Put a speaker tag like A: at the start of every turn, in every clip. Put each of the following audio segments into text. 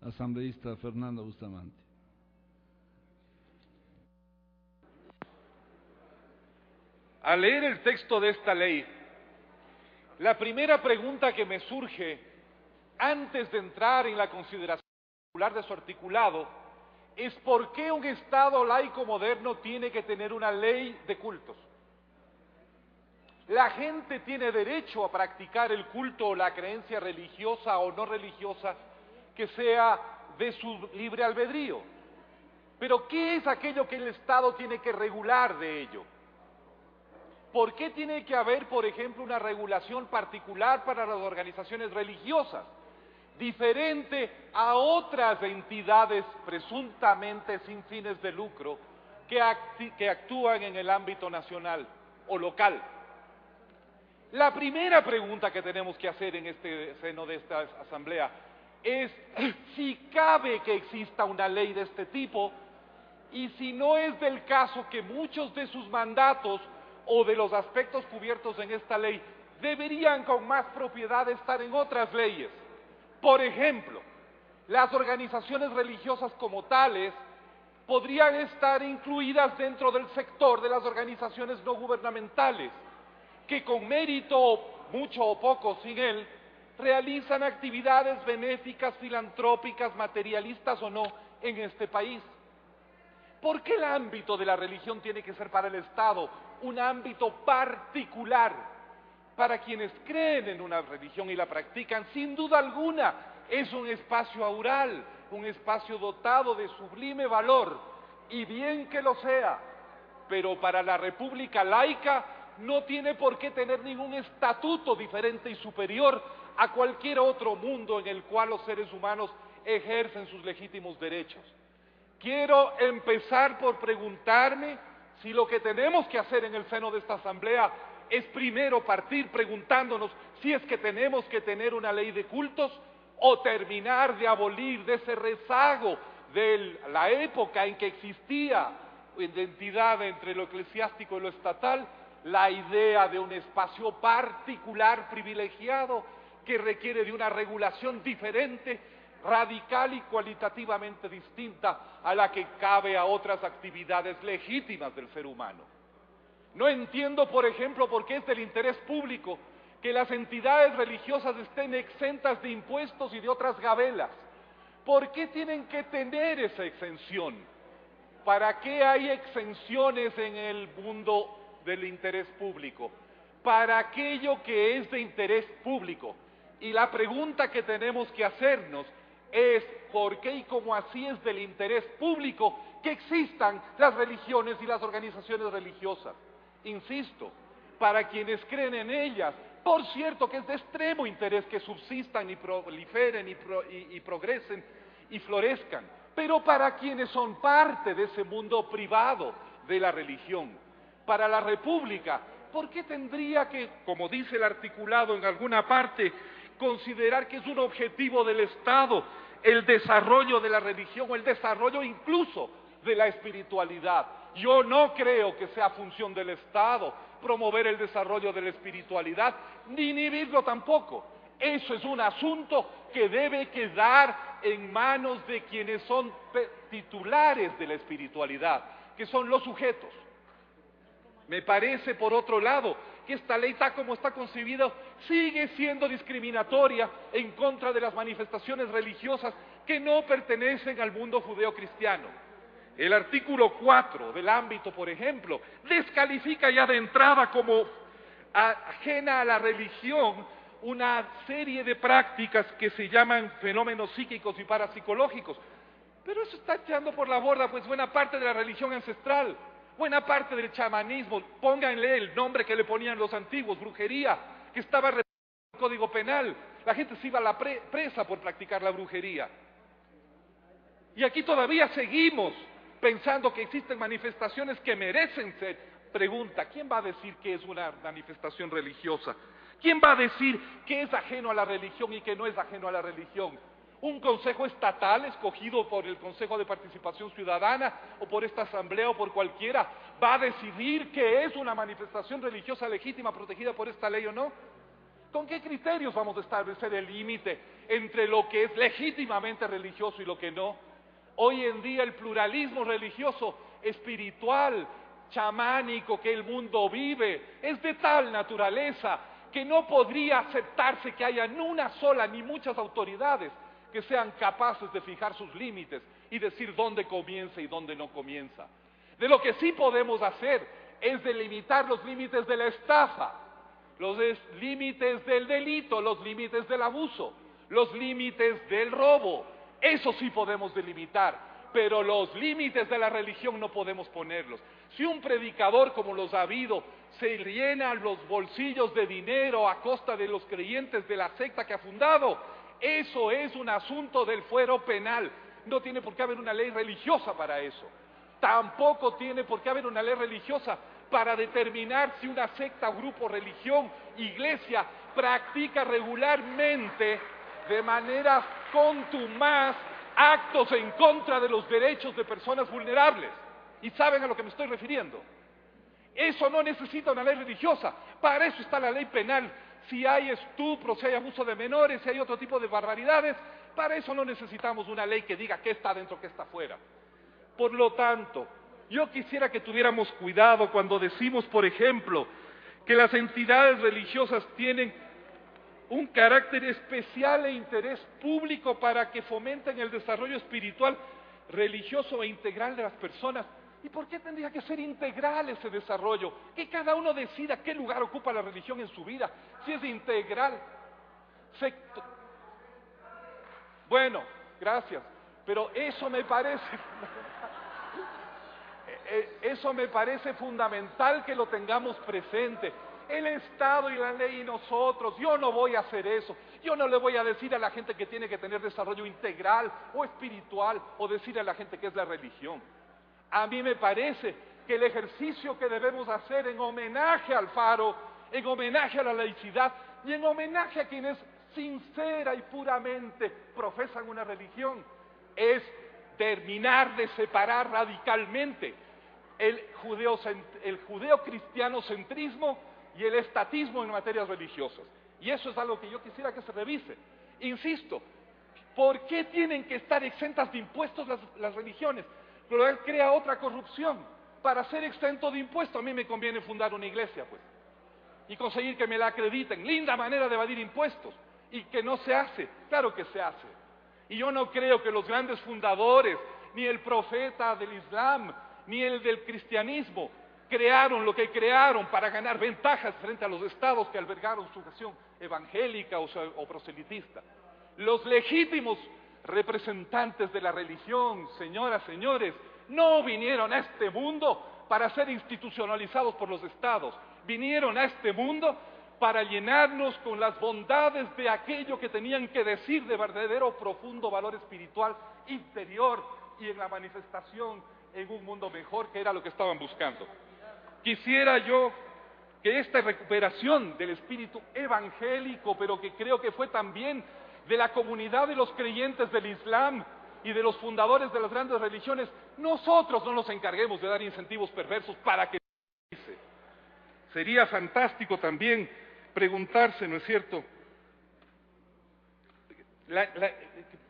A: asambleísta Fernando Bustamante.
B: Al leer el texto de esta ley, la primera pregunta que me surge antes de entrar en la consideración particular de su articulado es ¿por qué un Estado laico moderno tiene que tener una ley de cultos? La gente tiene derecho a practicar el culto o la creencia religiosa o no religiosa que sea de su libre albedrío. Pero ¿qué es aquello que el Estado tiene que regular de ello? ¿Por qué tiene que haber, por ejemplo, una regulación particular para las organizaciones religiosas, diferente a otras entidades presuntamente sin fines de lucro que actúan en el ámbito nacional o local? La primera pregunta que tenemos que hacer en este seno de esta asamblea es si cabe que exista una ley de este tipo y si no es del caso que muchos de sus mandatos o de los aspectos cubiertos en esta ley deberían con más propiedad estar en otras leyes. Por ejemplo, las organizaciones religiosas como tales podrían estar incluidas dentro del sector de las organizaciones no gubernamentales, que con mérito, mucho o poco sin él, realizan actividades benéficas, filantrópicas, materialistas o no, en este país. ¿Por qué el ámbito de la religión tiene que ser para el Estado un ámbito particular? Para quienes creen en una religión y la practican, sin duda alguna, es un espacio aural, un espacio dotado de sublime valor, y bien que lo sea, pero para la república laica no tiene por qué tener ningún estatuto diferente y superior a cualquier otro mundo en el cual los seres humanos ejercen sus legítimos derechos. Quiero empezar por preguntarme si lo que tenemos que hacer en el seno de esta asamblea es primero partir preguntándonos si es que tenemos que tener una ley de cultos o terminar de abolir de ese rezago de la época en que existía identidad entre lo eclesiástico y lo estatal, la idea de un espacio particular privilegiado que requiere de una regulación diferente, radical y cualitativamente distinta a la que cabe a otras actividades legítimas del ser humano. No entiendo, por ejemplo, por qué es del interés público que las entidades religiosas estén exentas de impuestos y de otras gabelas. ¿Por qué tienen que tener esa exención? ¿Para qué hay exenciones en el mundo del interés público? Para aquello que es de interés público. Y la pregunta que tenemos que hacernos es ¿por qué y cómo así es del interés público que existan las religiones y las organizaciones religiosas? Insisto, para quienes creen en ellas, por cierto que es de extremo interés que subsistan y proliferen y progresen y florezcan, pero para quienes son parte de ese mundo privado de la religión, para la república, ¿por qué tendría que, como dice el articulado en alguna parte, considerar que es un objetivo del Estado el desarrollo de la religión o el desarrollo incluso de la espiritualidad? Yo no creo que sea función del Estado promover el desarrollo de la espiritualidad, ni inhibirlo tampoco. Eso es un asunto que debe quedar en manos de quienes son titulares de la espiritualidad, que son los sujetos. Me parece, por otro lado, que esta ley, tal como está concebida, sigue siendo discriminatoria en contra de las manifestaciones religiosas que no pertenecen al mundo judeocristiano. El artículo 4 del ámbito, por ejemplo, descalifica ya de entrada como ajena a la religión una serie de prácticas que se llaman fenómenos psíquicos y parapsicológicos. Pero eso está echando por la borda pues buena parte de la religión ancestral, buena parte del chamanismo. Pónganle el nombre que le ponían los antiguos, brujería, que estaba en el Código Penal. La gente se iba a la presa por practicar la brujería. Y aquí todavía seguimos pensando que existen manifestaciones que merecen ser. Pregunta, ¿quién va a decir que es una manifestación religiosa? ¿Quién va a decir que es ajeno a la religión y que no es ajeno a la religión? ¿Un consejo estatal escogido por el Consejo de Participación Ciudadana o por esta asamblea o por cualquiera va a decidir que es una manifestación religiosa legítima protegida por esta ley o no? ¿Con qué criterios vamos a establecer el límite entre lo que es legítimamente religioso y lo que no. Hoy en día el pluralismo religioso, espiritual, chamánico que el mundo vive, es de tal naturaleza que no podría aceptarse que haya ni una sola ni muchas autoridades que sean capaces de fijar sus límites y decir dónde comienza y dónde no comienza. De lo que sí podemos hacer es delimitar los límites de la estafa, los límites del delito, los límites del abuso, los límites del robo. Eso sí podemos delimitar, pero los límites de la religión no podemos ponerlos. Si un predicador, como los ha habido, se llena los bolsillos de dinero a costa de los creyentes de la secta que ha fundado, eso es un asunto del fuero penal. No tiene por qué haber una ley religiosa para eso. Tampoco tiene por qué haber una ley religiosa para determinar si una secta, grupo, religión, iglesia practica regularmente de manera contumaz actos en contra de los derechos de personas vulnerables. ¿Y saben a lo que me estoy refiriendo? Eso no necesita una ley religiosa. Para eso está la ley penal. Si hay estupro, si hay abuso de menores, si hay otro tipo de barbaridades, para eso no necesitamos una ley que diga qué está dentro, qué está fuera. Por lo tanto, yo quisiera que tuviéramos cuidado cuando decimos, por ejemplo, que las entidades religiosas tienen un carácter especial e interés público para que fomenten el desarrollo espiritual, religioso e integral de las personas. ¿Y por qué tendría que ser integral ese desarrollo? Que cada uno decida qué lugar ocupa la religión en su vida, si es integral. Bueno, gracias, pero eso me parece fundamental que lo tengamos presente. El Estado y la ley y nosotros, yo no voy a hacer eso. Yo no le voy a decir a la gente que tiene que tener desarrollo integral o espiritual o decir a la gente que es la religión. A mí me parece que el ejercicio que debemos hacer en homenaje al Faro, en homenaje a la laicidad y en homenaje a quienes sincera y puramente profesan una religión, es terminar de separar radicalmente el judeo-cristianocentrismo y el estatismo en materias religiosas. Y eso es algo que yo quisiera que se revise. Insisto, ¿por qué tienen que estar exentas de impuestos las religiones? Lo cual crea otra corrupción. Para ser exento de impuestos, a mí me conviene fundar una iglesia, pues, y conseguir que me la acrediten. Linda manera de evadir impuestos. Y que no se hace. Claro que se hace. Y yo no creo que los grandes fundadores, ni el profeta del Islam, ni el del cristianismo, crearon lo que crearon para ganar ventajas frente a los estados que albergaron su nación evangélica o proselitista. Los legítimos representantes de la religión, señoras, señores, no vinieron a este mundo para ser institucionalizados por los estados. Vinieron a este mundo para llenarnos con las bondades de aquello que tenían que decir de verdadero profundo valor espiritual interior y en la manifestación en un mundo mejor, que era lo que estaban buscando. Quisiera yo que esta recuperación del espíritu evangélico, pero que creo que fue también de la comunidad de los creyentes del Islam y de los fundadores de las grandes religiones, nosotros no nos encarguemos de dar incentivos perversos para que sería fantástico también preguntarse, ¿no es cierto?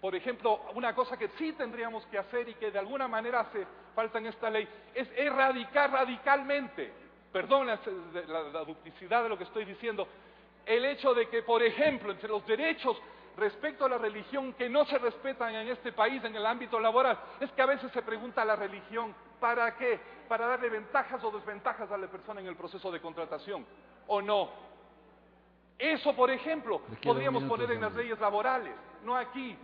B: Por ejemplo, una cosa que sí tendríamos que hacer y que de alguna manera hace falta en esta ley es erradicar radicalmente, perdón la duplicidad de lo que estoy diciendo, el hecho de que, por ejemplo, entre los derechos respecto a la religión que no se respetan en este país en el ámbito laboral, es que a veces se pregunta a la religión, ¿para qué? ¿Para darle ventajas o desventajas a la persona en el proceso de contratación? ¿O no? Eso, por ejemplo, podríamos poner en las leyes laborales, no aquí.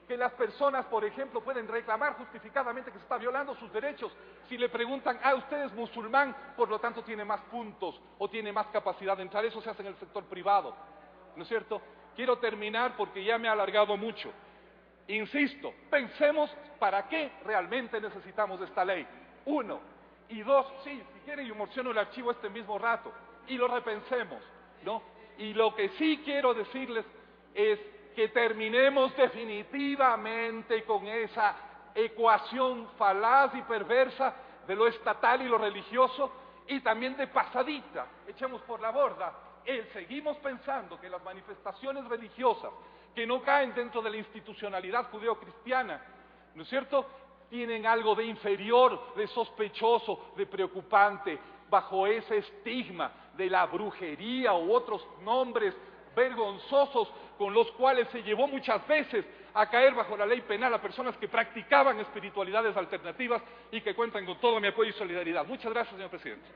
B: Que las personas, por ejemplo, pueden reclamar justificadamente que se está violando sus derechos si le preguntan, usted es musulmán, por lo tanto tiene más puntos o tiene más capacidad de entrar. Eso se hace en el sector privado, ¿no es cierto? Quiero terminar porque ya me he alargado mucho. Insisto, pensemos para qué realmente necesitamos esta ley. 1. Y 2, sí, si quieren yo emociono el archivo este mismo rato y lo repensemos, ¿no? Y lo que sí quiero decirles es que terminemos definitivamente con esa ecuación falaz y perversa de lo estatal y lo religioso, y también de pasadita, echemos por la borda seguimos pensando que las manifestaciones religiosas que no caen dentro de la institucionalidad judeocristiana, ¿no es cierto?, tienen algo de inferior, de sospechoso, de preocupante, bajo ese estigma de la brujería u otros nombres vergonzosos con los cuales se llevó muchas veces a caer bajo la ley penal a personas que practicaban espiritualidades alternativas y que cuentan con todo mi apoyo y solidaridad. Muchas gracias, señor presidente.